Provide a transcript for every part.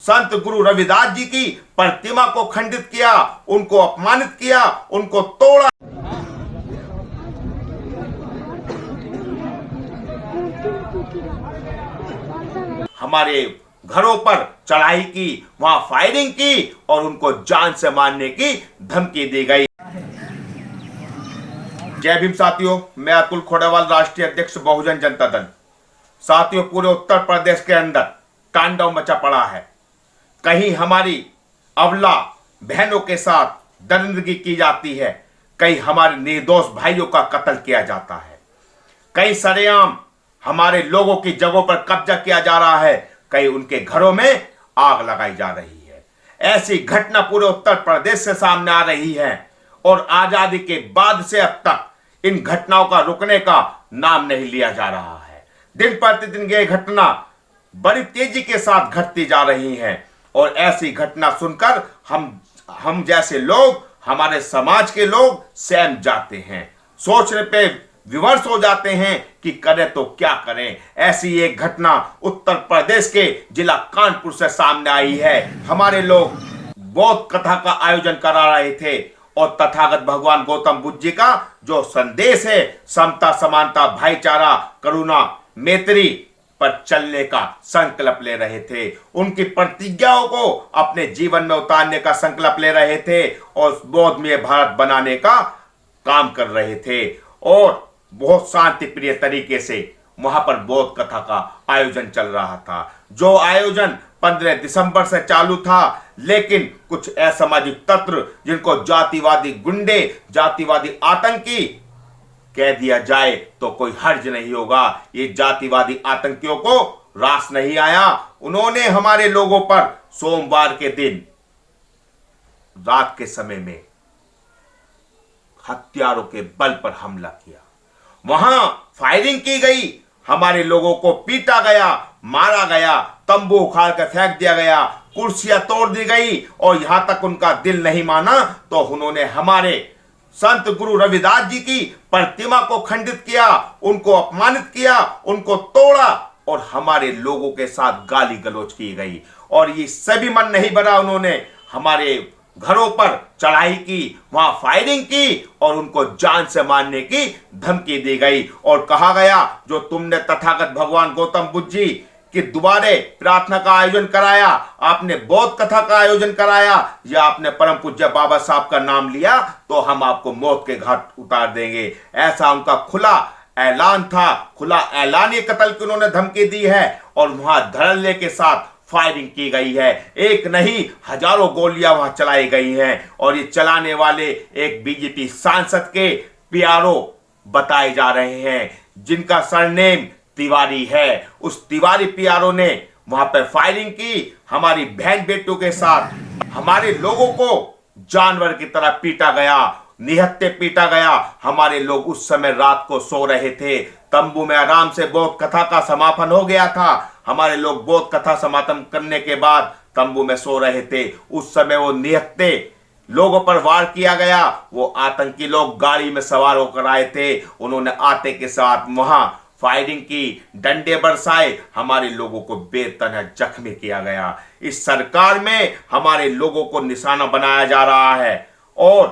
संत गुरु रविदास जी की प्रतिमा को खंडित किया, उनको अपमानित किया, उनको तोड़ा। हमारे घरों पर चढ़ाई की, वहां फायरिंग की और उनको जान से मारने की धमकी दी गई। जय भीम साथियों, मैं अतुल खोड़ेवाल, राष्ट्रीय अध्यक्ष बहुजन जनता दल। साथियों, पूरे उत्तर प्रदेश के अंदर तांडव मचा पड़ा है। कहीं हमारी अबला बहनों के साथ दरिंदगी की जाती है, कहीं हमारे निर्दोष भाइयों का कत्ल किया जाता है, कहीं सरेआम हमारे लोगों की जगहों पर कब्जा किया जा रहा है, कहीं उनके घरों में आग लगाई जा रही है। ऐसी घटना पूरे उत्तर प्रदेश से सामने आ रही है और आजादी के बाद से अब तक इन घटनाओं का रुकने का नाम नहीं लिया जा रहा है। दिन प्रतिदिन ये घटना बड़ी तेजी के साथ घटती जा रही है और ऐसी घटना सुनकर हम जैसे लोग, हमारे समाज के लोग सहम जाते हैं, सोचने पे विवश हो जाते हैं कि करें तो क्या करें। ऐसी एक घटना उत्तर प्रदेश के जिला कानपुर से सामने आई है। हमारे लोग बौद्ध कथा का आयोजन करा रहे थे और तथागत भगवान गौतम बुद्ध जी का जो संदेश है, समता, समानता, भाईचारा, करुणा, मैत्री पर चलने का संकल्प ले रहे थे। उनकी प्रतिज्ञाओं को अपने जीवन में उतारने का संकल्प ले रहे थे और बौद्धमय भारत बनाने का काम कर रहे थे और बहुत शांति प्रिय तरीके से वहां पर बौद्ध कथा का आयोजन चल रहा था। जो आयोजन 15 दिसंबर से चालू था, लेकिन कुछ असामाजिक तत्व, जिनको जातिवादी गुंडे, जातिवादी आतंकी कह दिया जाए तो कोई हर्ज नहीं होगा, ये जातिवादी आतंकियों को रास नहीं आया। उन्होंने हमारे लोगों पर सोमवार के दिन रात के समय में हथियारों के बल पर हमला किया। वहां फायरिंग की गई, हमारे लोगों को पीटा गया, मारा गया, तंबू उखाड़ कर फेंक दिया गया, कुर्सियां तोड़ दी गई और यहां तक उनका दिल नहीं माना तो उन्होंने हमारे संत गुरु रविदास जी की प्रतिमा को खंडित किया, उनको अपमानित किया, उनको तोड़ा और हमारे लोगों के साथ गाली गलौज की गई। और ये सभी मन नहीं भरा, उन्होंने हमारे घरों पर चढ़ाई की, वहां फायरिंग की और उनको जान से मारने की धमकी दी गई और कहा गया जो तुमने तथागत भगवान गौतम बुद्ध जी कि दोबारे प्रार्थना का आयोजन कराया, आपने बौद्ध कथा का आयोजन कराया या आपने परम पूज्य बाबा साहब का नाम लिया तो हम आपको मौत के घाट उतार देंगे। ऐसा उनका खुला ऐलान था, खुला ऐलानी कत्ल की उन्होंने धमकी दी है और वहां धड़ल्ले के साथ फायरिंग की गई है। एक नहीं, हजारों गोलियां वहां चलाई गई हैं और ये चलाने वाले एक बीजेपी सांसद के पीआरओ बताए जा रहे हैं, जिनका सरनेम तिवारी है। उस तिवारी पीआरओ ने वहां पर फायरिंग की, हमारी बहन बेटों के साथ हमारे लोगों को जानवर की तरह पीटा गया, निहत्थे पीटा गया। हमारे लोग उस समय रात को सो रहे थे, तंबू में आराम से बौद्ध कथा का समापन हो गया था। हमारे लोग बौद्ध कथा समापन करने के बाद तंबू में सो रहे थे। उस समय वो निहत्थे लोगों पर वार किया गया। वो आतंकी लोग गाड़ी में सवार होकर आए थे, उन्होंने आते के साथ वहां फायरिंग की, डंडे बरसाए, हमारे लोगों को बेतरह जख्मी किया गया। इस सरकार में हमारे लोगों को निशाना बनाया जा रहा है और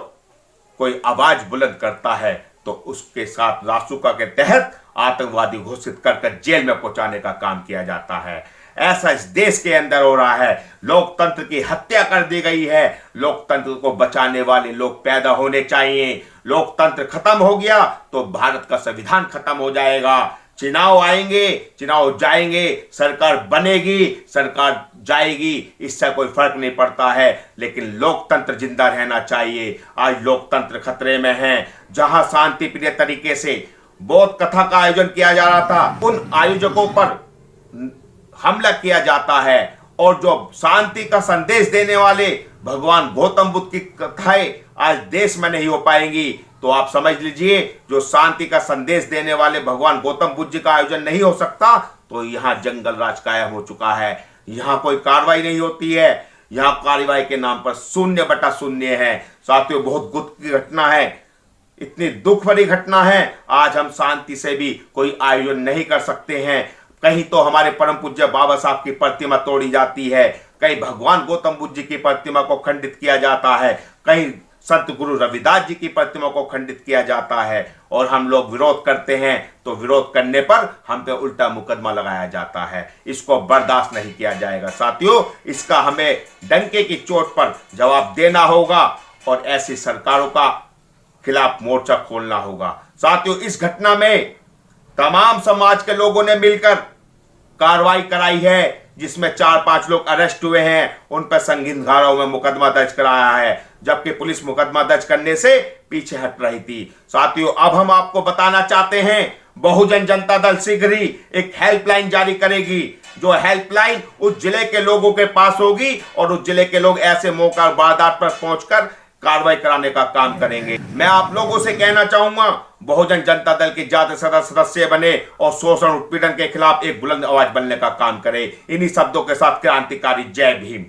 कोई आवाज बुलंद करता है तो उसके साथ रासुका के तहत आतंकवादी घोषित कर जेल में पहुंचाने का काम किया जाता है। ऐसा इस देश के अंदर हो रहा है। लोकतंत्र की हत्या कर दी गई है। लोकतंत्र को बचाने वाले लोग पैदा होने चाहिए। लोकतंत्र खत्म हो गया तो भारत का संविधान खत्म हो जाएगा। चुनाव आएंगे, चुनाव जाएंगे, सरकार बनेगी, सरकार जाएगी, इससे कोई फर्क नहीं पड़ता है, लेकिन लोकतंत्र जिंदा रहना चाहिए। आज लोकतंत्र खतरे में है। जहां शांति प्रिय तरीके से बौद्ध कथा का आयोजन किया जा रहा था, उन आयोजकों पर हमला किया जाता है और जो शांति का संदेश देने वाले भगवान गौतम बुद्ध की कथाएं आज देश में नहीं हो पाएंगी, तो आप समझ लीजिए जो शांति का संदेश देने वाले भगवान गौतम बुद्ध जी का आयोजन नहीं हो सकता, तो यहाँ जंगल राज कायम हो चुका है। यहाँ कोई कार्रवाई नहीं होती है, यहाँ कार्रवाई के नाम पर 0/0 है। साथियों, बहुत दुख की घटना है, इतनी दुख भरी घटना है। आज हम शांति से भी कोई आयोजन नहीं कर सकते हैं। कहीं तो हमारे परम पूज्य बाबा साहब की प्रतिमा तोड़ी जाती है, कहीं भगवान गौतम बुद्ध जी की प्रतिमा को खंडित किया जाता है, कहीं संत गुरु रविदास जी की प्रतिमा को खंडित किया जाता है, और हम लोग विरोध करते हैं तो विरोध करने पर हम पे उल्टा मुकदमा लगाया जाता है। इसको बर्दाश्त नहीं किया जाएगा साथियों। इसका हमें डंके की चोट पर जवाब देना होगा और ऐसी सरकारों का खिलाफ मोर्चा खोलना होगा। साथियों, इस घटना में तमाम समाज के लोगों ने मिलकर कार्रवाई कराई है, जिसमें 4-5 लोग अरेस्ट हुए हैं, उन पर संगीन धाराओं में मुकदमा दर्ज कराया है, जबकि पुलिस मुकदमा दर्ज करने से पीछे हट रही थी। साथियों, अब हम आपको बताना चाहते हैं, बहुजन जनता दल शीघ्र ही एक हेल्पलाइन जारी करेगी, जो हेल्पलाइन उस जिले के लोगों के पास होगी और उस जिले के लोग ऐसे मौका वारदात पर पहुंचकर कार्रवाई कराने का काम करेंगे। मैं आप लोगों से कहना चाहूंगा, बहुजन जनता दल के ज्यादा सदस्य बने और शोषण उत्पीड़न के खिलाफ एक बुलंद आवाज बनने का काम करें। इन्हीं शब्दों के साथ क्रांतिकारी जय भीम।